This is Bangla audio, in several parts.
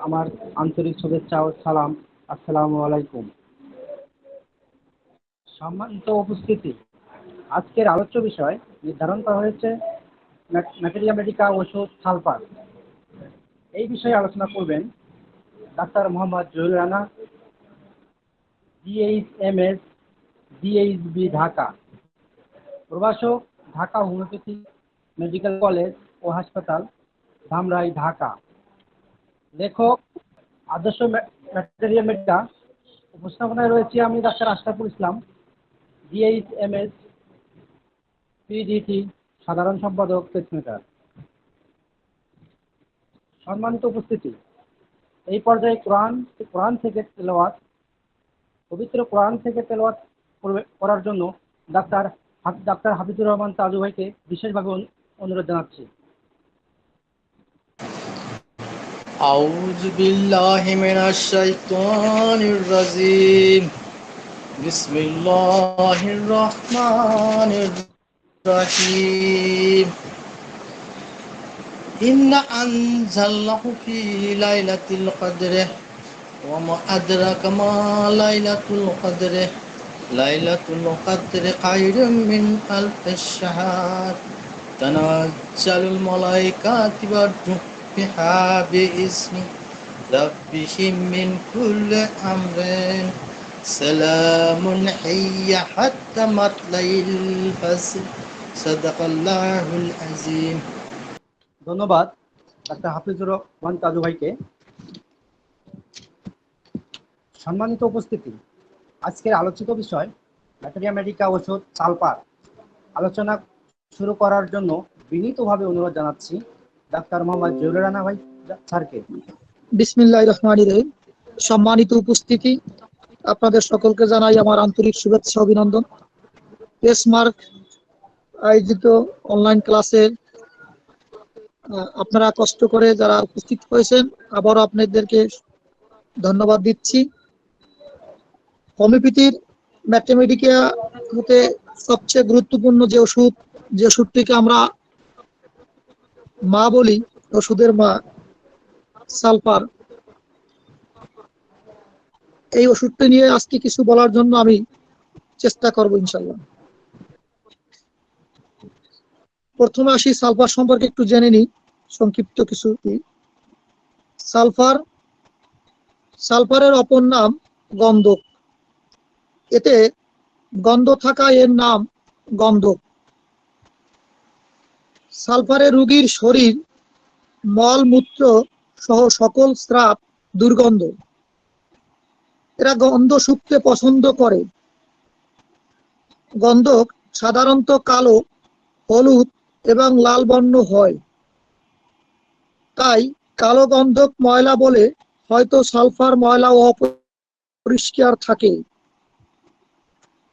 আমার আন্তরিক শুভেচ্ছা ও সালাম। আসসালামু আলাইকুম। সম্মানিত উপস্থিতি, আজকের আলোচ্য বিষয় নির্ধারণ করা হয়েছে ম্যাটেরিয়া মেডিকা ওষুধ সালফার। এই বিষয়ে আলোচনা করবেন doctor Mohammad Zahir Rana, DHMS, DHB Dhaka, প্রভাষক ঢাকা হোমিওপ্যাথি মেডিকেল কলেজ ও হাসপাতাল, ধামরাই, ঢাকা। লেখক আদর্শ ম্যাটেরিয়া মেডিকা। উপস্থাপনায় রয়েছি আমি doctor Ashraful Islam, DHMS, PDT সাধারণ সম্পাদক, পেসমেকার। সম্মানিত উপস্থিতি, এই পর্যায়ে কোরআন থেকে তেলাওয়াত, পবিত্র কোরআন থেকে তেলাওয়াত করার জন্য ডাক্তার হাফিজুর রহমান তাজু ভাইকে বিশেষভাবে অনুরোধ জানাচ্ছি। أعوذ بالله من الشيطان الرجيم. بسم الله الرحمن الرحيم. إنا أنزلناه في ليلة القدر وما أدراك ما ليلة القدر. ليلة القدر خير من ألف الشهر. تنزل الملائكة والروح فيها بإذن ربهم من كل أمر. سلام هي حتى مطلع الفجر. صدق الله العظيم. ধন্যবাদ ডাক্তার হাফিজুর রহমান তাজু ভাইকে। সম্মানিত উপস্থিতি, আজকের আলোচিত বিষয় ম্যাটেরিয়া মেডিকা ওষুধ সালফার। আলোচনা শুরু করার জন্য বিনীতভাবে অনুরোধ জানাচ্ছি ডাক্তার মোহাম্মদ জহির রানা ভাই স্যারকে। বিসমিল্লাহির রহমানির রহিম। সম্মানিত উপস্থিতি, আপনাদের সকলকে জানাই আমার আন্তরিক শুভেচ্ছা অভিনন্দন। প্রেসমার্ক আয়োজিত অনলাইন ক্লাসে আপনারা কষ্ট করে যারা উপস্থিত হয়েছেন, আবারও আপনাদেরকে ধন্যবাদ দিচ্ছি। হোমিওপ্যাথির ম্যাথমেটিকা হতে সবচেয়ে গুরুত্বপূর্ণ যে ওষুধটিকে আমরা মা বলি, ওষুধের মা, সালফার। এই ওষুধটি নিয়ে আজকে কিছু বলার জন্য আমি চেষ্টা করব ইনশাল্লাহ। প্রথমে আসি সালফার সম্পর্কে একটু জেনে নিই সংক্ষিপ্ত কিছু। সালফারের অপর নাম গন্ধক। এতে গন্ধ থাকা এর নাম গন্ধক। সালফারে রোগীর শরীর, মল মূত্র সহ সকল স্রাব দুর্গন্ধ। এরা গন্ধ শুঁকতে পছন্দ করে। গন্ধক সাধারণত কালো, হলুদ এবং লাল বর্ণ হয়। তাই কালো গন্ধক ময়লা বলে, হয়তো সালফার ময়লা ও অপরিষ্কার থাকে।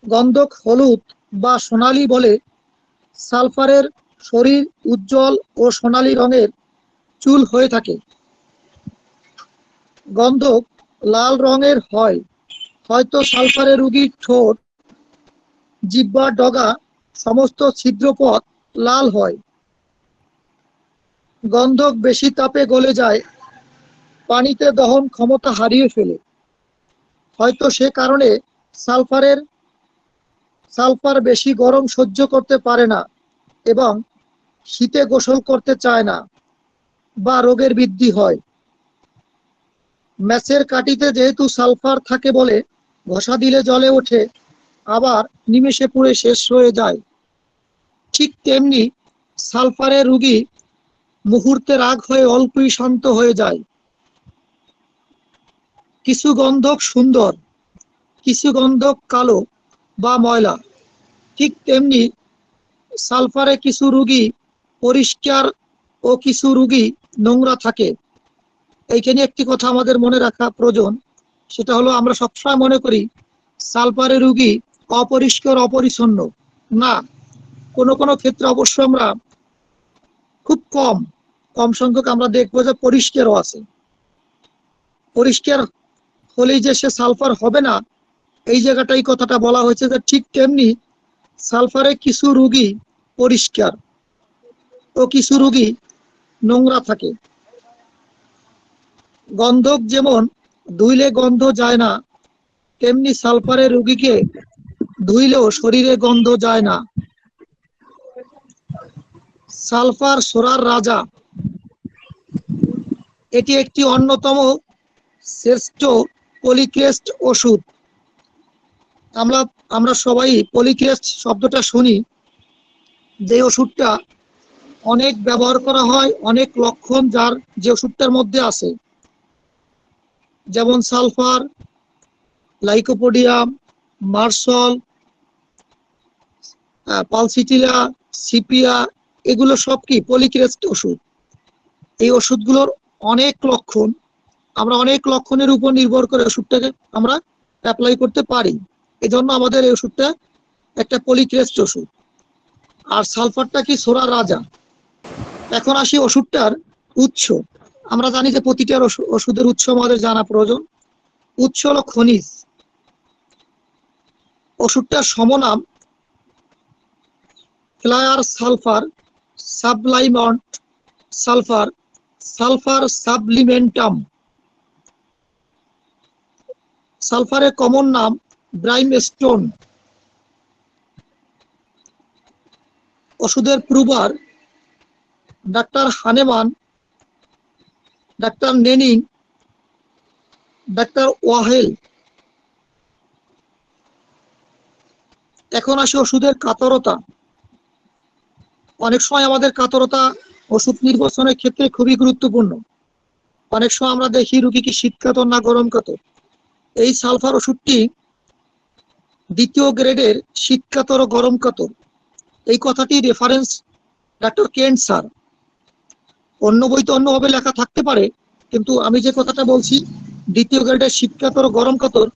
গন্ধক হলুদ বা সোনালী বলে, সালফারের শরীর উজ্জ্বল ও সোনালী রঙের চুল হয়ে থাকে। গন্ধক লাল রঙের হয়, হয়তো সালফারে রোগীর ঠোঁট, জিহ্বা, ডগা, সমস্ত ছিদ্রপথ লাল হয়। গন্ধক বেশি তাপে গলে যায়, পানিতে দহন ক্ষমতা হারিয়ে ফেলে। হয়তো সে কারণে সালফার বেশি গরম সহ্য করতে পারে না এবং শীতে গোসল করতে চায় না বা রোগের বৃদ্ধি হয়। ম্যাচের কাঠিতে যেহেতু সালফার থাকে বলে ঘষা দিলে জ্বলে ওঠে, আবার নিমেষে পুড়ে শেষ হয়ে যায়। ঠিক তেমনি সালফারের রোগী মুহূর্তে রাগ হয়ে অল্পই শান্ত হয়ে যায়। কিছু গন্ধক সুন্দর, কিছু গন্ধক কালো বা ময়লা। ঠিক তেমনি সালফারে কিছু রোগী পরিষ্কার ও কিছু রোগী নোংরা থাকে। এইখানে একটি কথা আমাদের মনে রাখা প্রয়োজন, সেটা হলো আমরা সবসময় মনে করি সালফারের রোগী অপরিষ্কার, অপরিচ্ছন্ন। না, কোনো কোনো ক্ষেত্রে অবশ্য আমরা খুব কম সংখ্যক আমরা দেখবো যে পরিষ্কারও আছে। পরিষ্কার হলেই যে সে সালফার হবে না, এই জায়গাটাই কথাটা বলা হয়েছে যে ঠিক তেমনি সালফারে কিছু রোগী পরিষ্কার ও কিছু রোগী নোংরা থাকে। গন্ধক যেমন ধুইলে গন্ধ যায় না, তেমনি সালফারের রোগীকে ধুইলেও শরীরে গন্ধ যায় না। সালফার সোরার রাজা, এটি একটি অন্যতম শ্রেষ্ঠ পলিক্রেস্ট ওষুধ। আমরা আমরা সবাই পলিক্রেস্ট শব্দটা শুনি, যে ওষুধটা অনেক ব্যবহার করা হয়, অনেক লক্ষণ যার যে ওষুধটার মধ্যে আছে, যেমন সালফার, লাইকোপোডিয়াম, মার্সল, পালসিটিলা, সিপিয়া, এগুলো সব কি পলিক্রেস্ট ওষুধ। এই ওষুধগুলোর অনেক লক্ষণ, আমরা অনেক লক্ষণের উপর নির্ভর করে ওষুধটাকে আমরা অ্যাপ্লাই করতে পারি। এজন্য আমাদের এই ওষুধটা একটা পলিক্রেস্ট ওষুধ। আর সালফারটা কি সোরার রাজা। এখন আসি ওষুধটার উৎস। আমরা জানি যে প্রতিটা ওষুধের উৎস আমাদের জানা প্রয়োজন। উৎস হলো খনিজ। ওষুধটার সমনাম flower sulphur, sublimate sulphur, sulphur sublimatum. সালফারের কমন নাম ব্রাইমস্টোন। ওষুধের prover doctor Hahnemann, doctor Nenning, doctor Wahle. এখন আসি ওষুধের কাতরতা। অনেক সময় আমাদের কাতরতা ওষুধ নির্বাচনের ক্ষেত্রে খুবই গুরুত্বপূর্ণ। অনেক সময় আমরা দেখি রুগী কি শীত কাতর না গরম কাতর। এই সালফার ওষুধটি দ্বিতীয় গ্রেডের শীত কাতর ও গরম কাতর। এই কথাটি রেফারেন্স ডাক্তার কেন্ট স্যার। অন্য বইতে অন্যভাবে লেখা থাকতে পারে, কিন্তু আমি যে কথাটা বলছি দ্বিতীয় গ্রেডের শীত কাতর ও গরম কাতর,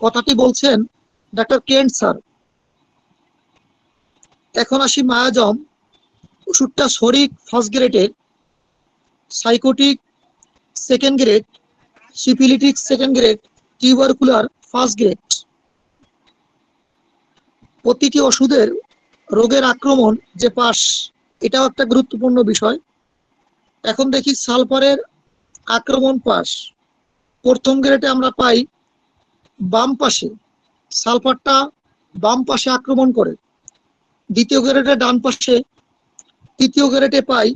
কথাটি বলছেন ডাক্তার কেন্ট স্যার। এখন আসি মায়াজম। ওষুধটা শরিক ফার্স্ট গ্রেডের, psychotic second grade, syphilitic second grade, tubercular first grade. প্রতিটি ওষুধের রোগের আক্রমণ যে পাশ, এটাও একটা গুরুত্বপূর্ণ বিষয়। এখন দেখি সালফারের আক্রমণ পাশ। প্রথম গ্রেডে আমরা পাই বাম পাশে, সালফারটা বাম পাশে আক্রমণ করে। দ্বিতীয় গ্রেডে ডান পাশে। তৃতীয় গ্রেডে পাই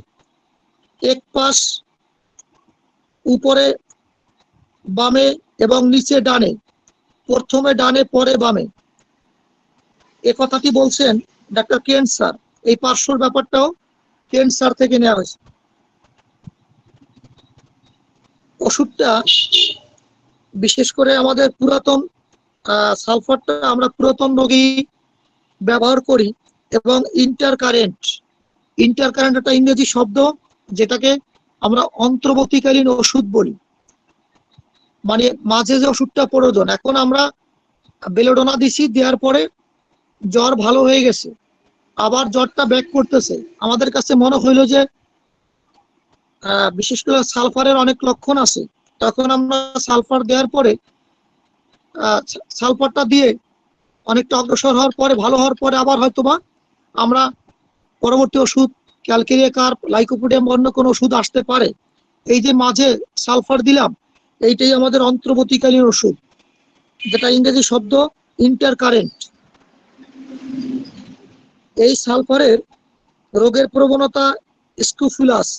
এক পাশ, উপরে বামে এবং নিচে ডানে। প্রথমে ডানে পরে বামে। এ কথাটি বলছেন ডাক্তার কেন্ট স্যার। এই পার্শ্বর ব্যাপারটাও কেন্ট স্যার থেকে নেওয়া হয়েছে। ওষুধটা বিশেষ করে আমাদের পুরাতন সালফারটা আমরা পুরাতন রোগী ব্যবহার করি। এবং ইন্টারকারেন্ট একটা ইংরেজি শব্দ, যেটাকে আমরা অন্তর্বর্তীকালীন ওষুধ বলি। মানে মাঝে যে ওষুধটা প্রয়োজন, এখন আমরা বেলোডোনা দিছি, দেওয়ার পরে জ্বর ভালো হয়ে গেছে, আবার জ্বরটা ব্যাক করতেছে। আমাদের কাছে মনে হইলো যে বিশেষ করে সালফারের অনেক লক্ষণ আছে, তখন আমরা সালফার দেওয়ার পরে সালফারটা দিয়ে অনেকটা অগ্রসর হওয়ার পরে, ভালো হওয়ার পরে আবার হয়তোবা আমরা পরবর্তী ওষুধ ক্যালকেরিয়া কার্প, লাইকোপোডিয়াম, অন্য কোনো ওষুধ আসতে পারে। এই যে মাঝে সালফার দিলাম, এইটাই আমাদের অন্তর্বর্তীকালীন ওষুধ, যেটা ইংরেজি শব্দ ইন্টারকারেন্ট। এই সালফারের রোগের প্রবণতা স্কুফুলাস।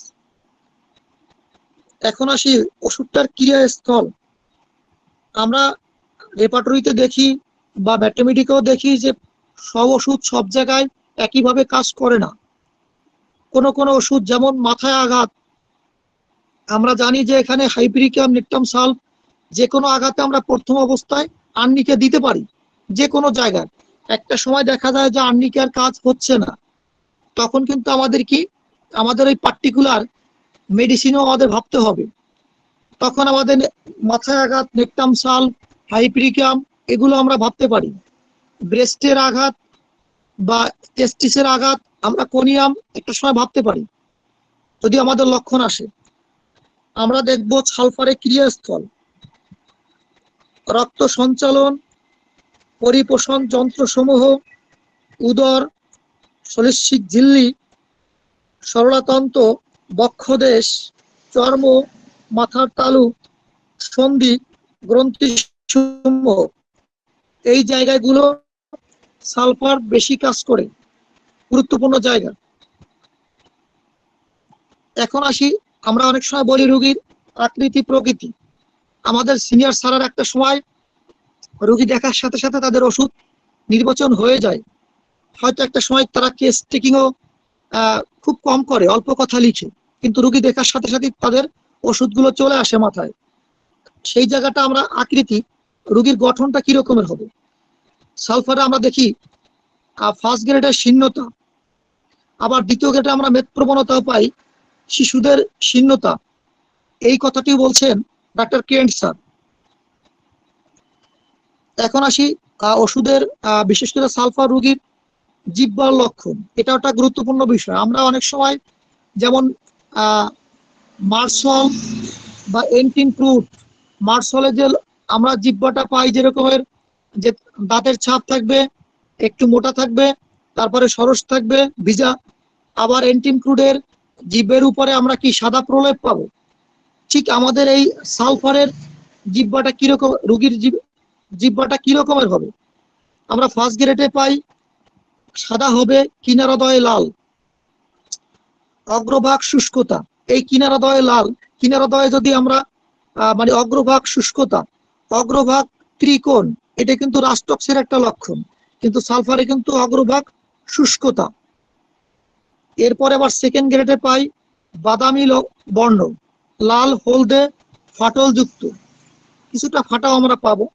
এখন আসি ওষুধটার ক্রিয়াস্থল। আমরা রেপার্টরিতে দেখি বা ম্যাথমেটিকেও দেখি যে সব ওষুধ সব জায়গায় একইভাবে কাজ করে না। কোনো কোনো ওষুধ, যেমন মাথায় আঘাত, আমরা জানি যে এখানে হাইপিরিকাম, নেকটাম সালফ, যে কোনো আঘাতে আমরা প্রথম অবস্থায় আর্নিকে দিতে পারি যে কোনো জায়গায়। একটা সময় দেখা যায় যে আর্নিকার কাজ হচ্ছে না, তখন কিন্তু আমাদের ওই পার্টিকুলার মেডিসিনও আমাদের ভাবতে হবে। তখন আমাদের মাথায় আঘাত, নেকটাম সালফ, হাইপিরিকাম, এগুলো আমরা ভাবতে পারি। ব্রেস্টের আঘাত বা টেস্টিসের আঘাত আমরা কোনিয়াম একটা সময় ভাবতে পারি যদি আমাদের লক্ষণ আসে। আমরা দেখব সালফারের ক্রিয়াস্থল, রক্ত সঞ্চালন, পরিপোষণ যন্ত্রসমূহ, উদর, সলিসিক ঝিল্লি, সরলাতন্ত্র, বক্ষদেশ, চর্ম, মাথার তালু, সন্ধি গ্রন্থি সমূহ, এই জায়গাগুলো সালফার বেশি কাজ করে, গুরুত্বপূর্ণ জায়গা। এখন আসি, আমরা অনেক সময় বলি রোগীর আকৃতি প্রকৃতি। আমাদের সিনিয়র স্যারের একটা সময় রোগী দেখার সাথে সাথে তাদের ওষুধ নির্বাচন হয়ে যায়। হয়তো একটা সময় তারা কেস টেকিংও খুব কম করে, অল্প কথা লিখে, কিন্তু রোগী দেখার সাথে সাথে তাদের ওষুধগুলো চলে আসে মাথায়। সেই জায়গাটা আমরা আকৃতি, রোগীর গঠনটা কি রকমের হবে। সালফারে আমরা দেখি ফার্স্ট গ্রেডের শীর্ণতা, আবার দ্বিতীয় গ্রেডে আমরা মেদপ্রবণতাও পাই, শিশুদের শীর্ণতা। এই কথাটি বলছেন ডাক্তার কেন্ট স্যার। এখন আসি ওষুধের, বিশেষ করে সালফার রোগীর জিহ্বার লক্ষণ। এটা একটা গুরুত্বপূর্ণ বিষয়। আমরা অনেক সময় যেমন মার্সল বা এন্টিন ফ্রুট, মার্সলে যে আমরা জিহ্বাটা পাই যেরকমের, যে দাঁতের ছাপ থাকবে, একটু মোটা থাকবে, তারপরে সরস থাকবে ভিজা। আবার এন্টিন ফ্রুটের জিহ্বের উপরে আমরা কি সাদা প্রলেপ পাবো। ঠিক আমাদের এই সালফারের জিহ্বাটা কিরকম, রোগীর জিহ্বাটা কি রকমের হবে। আমরা ফার্স্ট গ্রেডে পাই সাদা হবে, কিনারাদয়ে লাল, অগ্রভাগ শুষ্কতা। এই কিনারাদয়ে লাল, কিনারাদয়ে যদি আমরা মানে অগ্রভাগ শুষ্কতা, অগ্রভাগ ত্রিকোণ, এটা কিন্তু রাস্টক্সের একটা লক্ষণ, কিন্তু সালফারে কিন্তু অগ্রভাগ শুষ্কতা। এরপরে আবার সেকেন্ড গ্রেডে পাই বাদামি বর্ণ, লাল হলদে ফাটল যুক্ত, কিছুটা ফাটাও আমরা পাবো।